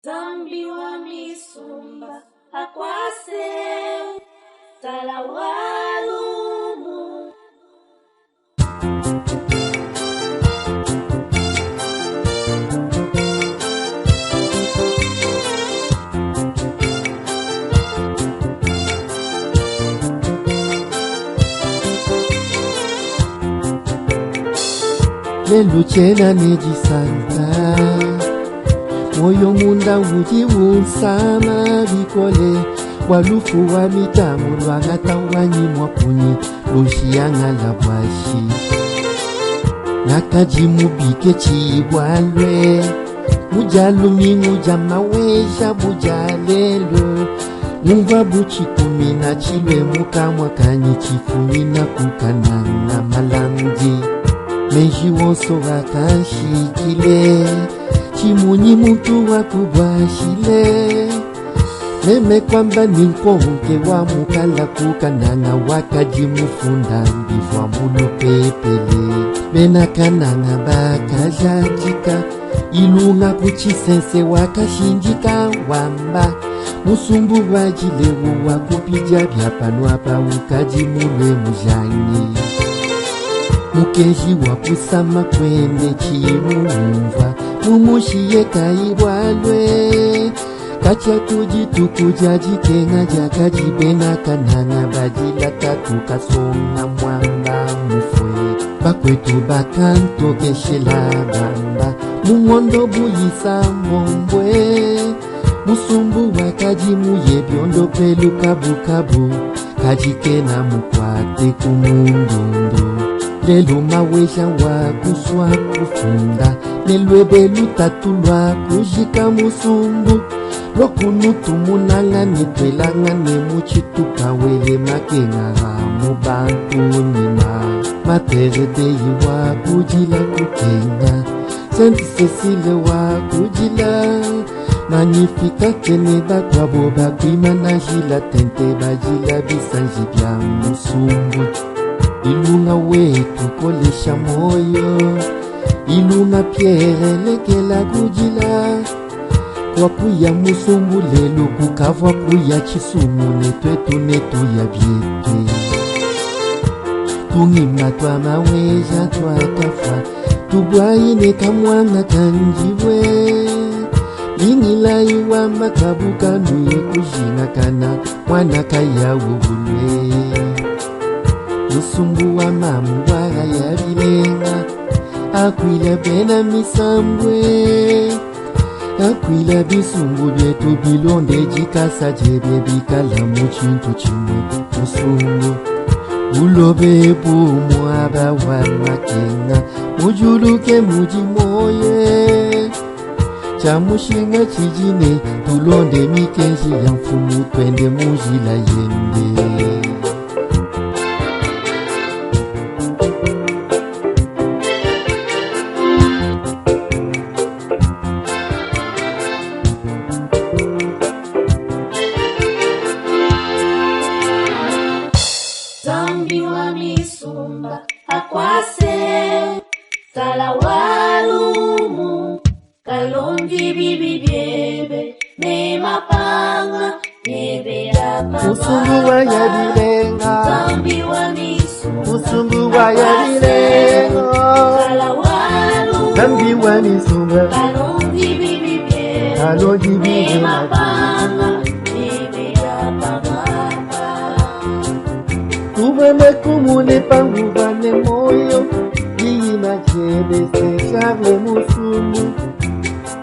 Zambi wa misumba akwase talawalumu. Lelo chena nejisanta moyo munda uji unsama bikole walufu wa mitamu lwagata wanyimwa kunye lushianga la bwashi nakajimu bike chibwalwe mujalumi mujamawesha bujalelo mumva buchikumi na chilwe mukamwa kanyi chifumina kukanana malamji menji wonso wakanshikile chimunyi muntu wakubwashile meme kwamba ninkonke wa mukala kukananga wakajimufunda mbivwa munu pepele benakananga bakajajika ilunga kuchisense wakashinjika wamba musumbu wajilewu wakupija vyapanwa pa ukajimulwe mujangi mukeji wakusama kwene chimumva mumushiye kaibwalwe kacha kujitukuja jikenga jakajibena kananga bajila tatu kasonga mwamba mufwe bakwetu bakantokeshela bamba mungondo buyisa mombwe musumbu wakajimuye byondo pelu kabukabu kajikena mukwate kumundundu lelo mawesha wakuswa kufunda nelwebe lutatu lwakujika musumbu lwakunutumunanga nitwelanga nemuchitukawele makengara mubantu nima materedeyi wakujila kukenga Saint Cecile wakujila Magnifica kene bakwabo bakwima na jila tente bajila bisanji bya musumbu ilunga wetu kolesha moyo ilunga Pierre lekela kujila kwa kuya musumbu lelo kukavwa kuya chisumu netwetu netu ya byete tungima twa maweja twatafa tubwaine kamwana kanjiwe ingilayi wa makabuka nuye kujina kana mwana kayawu bulwe musumbu wa mamu waga ya bilenga akwila bena misambwe akwila bisumbu byetu bilonde jikasa jebe bikala muchintu chimwe musumbu ulobe bumwaba wa makenga mujuluke mujimoye chamushinga chijine tulonde mikenji ya mfumu twende mujila yende Zambi wa misumba akwase talawalumu kalonji bibi byebe ne mapanga nyebe ya papa musumbu wa yabilenga Zambi wa misumba musumbu wa yabilenga talawalumu Zambi wa misumba kalonji bibi byebe kalonji ne bibi mapanga nyebe ya papa Kuveme kumune pangu vane moyo Yina jebe se Charles musumbu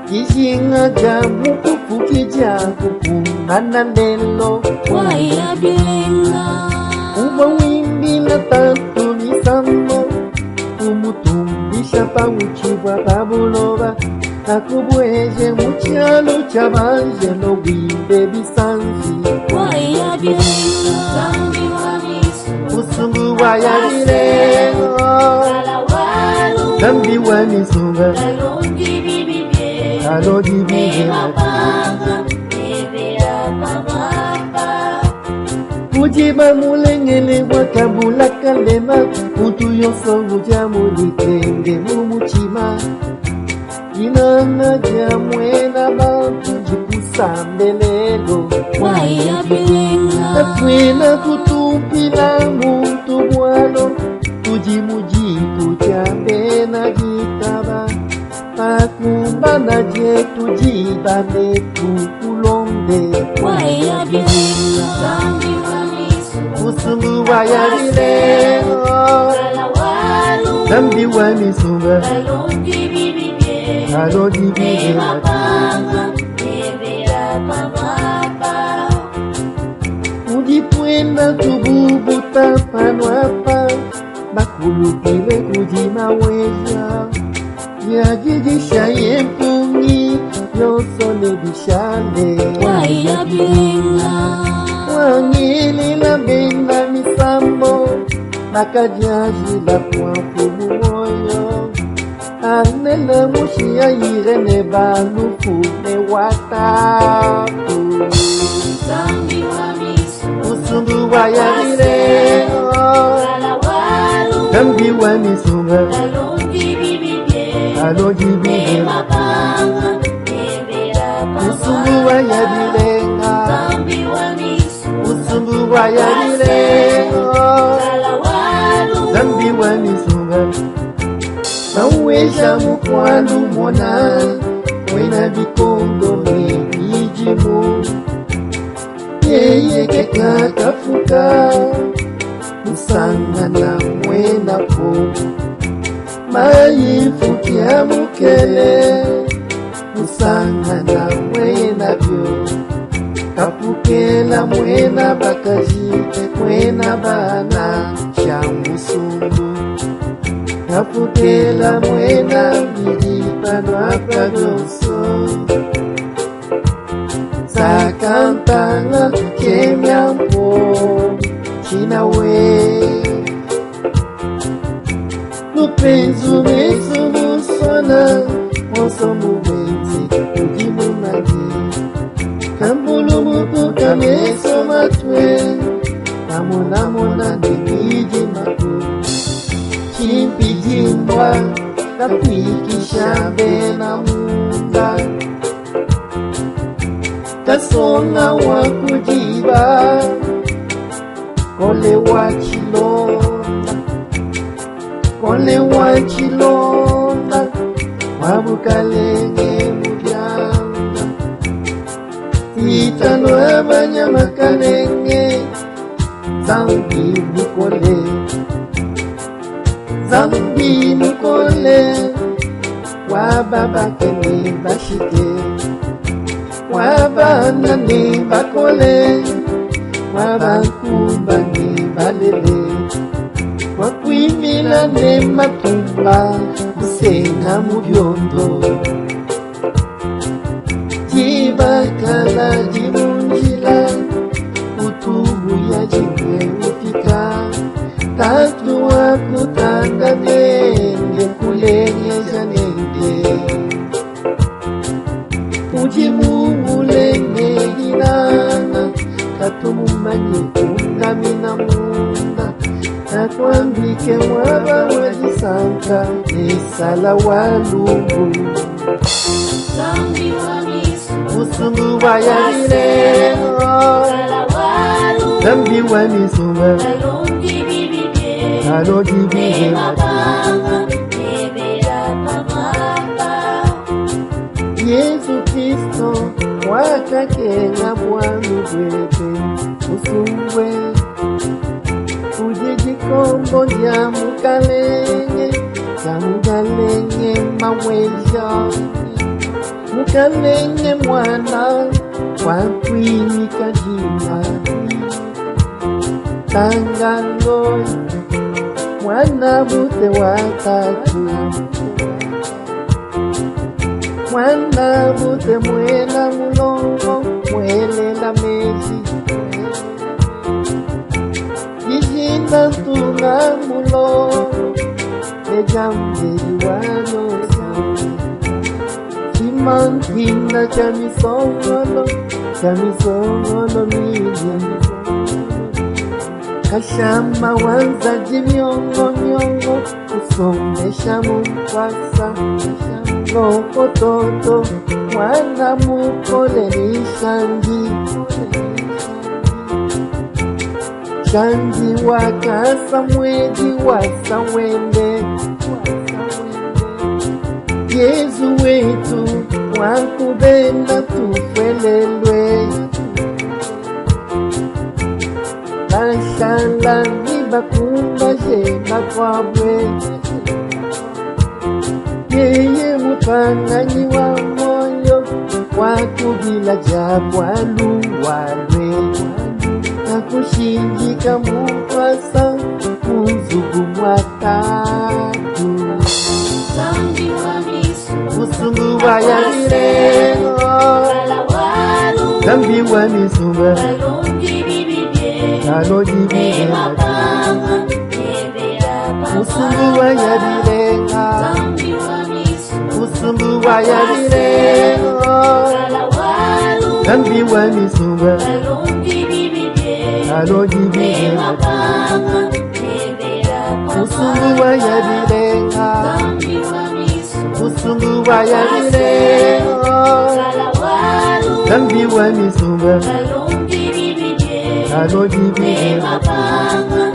Kijinga jamu kuku kijaku kumana nelo Waya bilenga Uwa wimbi na tatu misamo Umutumbisha pa uchiwa babuloba Nakubweje muchalo chabanje no wimbe bisanji Waya bilenga Zambi wa misumba Musumbu wa yabilenga talawalumu Zambi wa misumba kalonji bibi byebe kalonji ne bibi mapanga nyebe ya papa Ujiba mulengele wakabula kalema Mutu yoso ujamulitenge mumuchima Inanga jamwe na bantu kusambelelo waiyabilenga twina kutupila muntu bwalo tujimujitu jambe na gitaba pakumbana je tujibane tukulonde waiyabilenga zambi wanisu usungu wayabilengo kalawalu zambi wanisunga kalongi bibibye alodi bibe mapanga nebera pamapa ujipwena tububuta panwapa bakulupile kujimaweza yajijishaye mpungi yosone bishale waiyabilenga wangilila benda misambo bakajajila kuamfumu moyo anele mushia irene banufune watatu zambi wanisu usundu wayabileo kalawalu zambi wanisunga kalongi bibibye alojibile mapanga nebera usundu wayabilenga zambi wanisu usundu wayabileo kalawalu zambi wanisunga nawesha mukwalu mona wena bikondo nebijimu yeye kekakafuka musangana mwenapo mayifukia mukele musangana mwenabyo kapukela mwena bakaji mwena bana sha musungu kapukela mwena bijipanwaka byoso sakantanga kemyampo chinawe lupenzu mesumusona mosomuwenzi ujimumagi kambulumutu kamesomatwe namonamona nebijimako chimpijimbwa kapikishambe na munda kasonga wakujiba kole wachilonda wabukalenge mubyanga titano abanyamakalenge zambi mukole wababakene bashike wabana ne bakole wabankumba ne balele wakwimila ne matumba kusenga mu byondo jibakala jimunjila utubu ya jimwe upika tatu wakutanga nenge kulenye janenge ujimumulenge inana katumumanye kungamina munda nakwambike mwaba wajisanka nesala walungu zambi wanisu usungu wayabileo kalawalu zambi wanisunga kalongi bibibye alojibile mapanga nebera pamapa Yesu Kristo wakakenga bwami bwete usungwe ujijikombo lya mukalenge mawesha mukalenge mwana wakwimika jina tangalo mwana bute watatu mwana bute mwela mulongo mwelela meji jijinda tuna mulongo ejambeli wanosa chimantinda cha misongolo milya kashamba wanza jimyongo usomesha mumkwasa rokototo mwana mupole ni Shangi. Shangi wakasa mwezi wasa wende, Yesu wetu wakubenda tufelelwe. Bashala nibakunda jena kwabwe, yeye mutanganyi wa moyo wakubila jabwalu walwe. Nakushingika mufasa muzugu mwatatu, Zambi wa misu musungu wa yabirengo, zambi wa misumba Kalongi bibibye kaloji bibela, Mapanga Nebera musungu wa yabirenga, Zambi wa misu musungu wa yabirengo, zambi wa misumba Kalongi bibibye kaloji bibela, Mapanga Nebera musungu wa yabirenga, Zambi wa misu musungu wa yabirengo, zambi wa misumba Kalongi bibibye kaloji bibela. Mapanga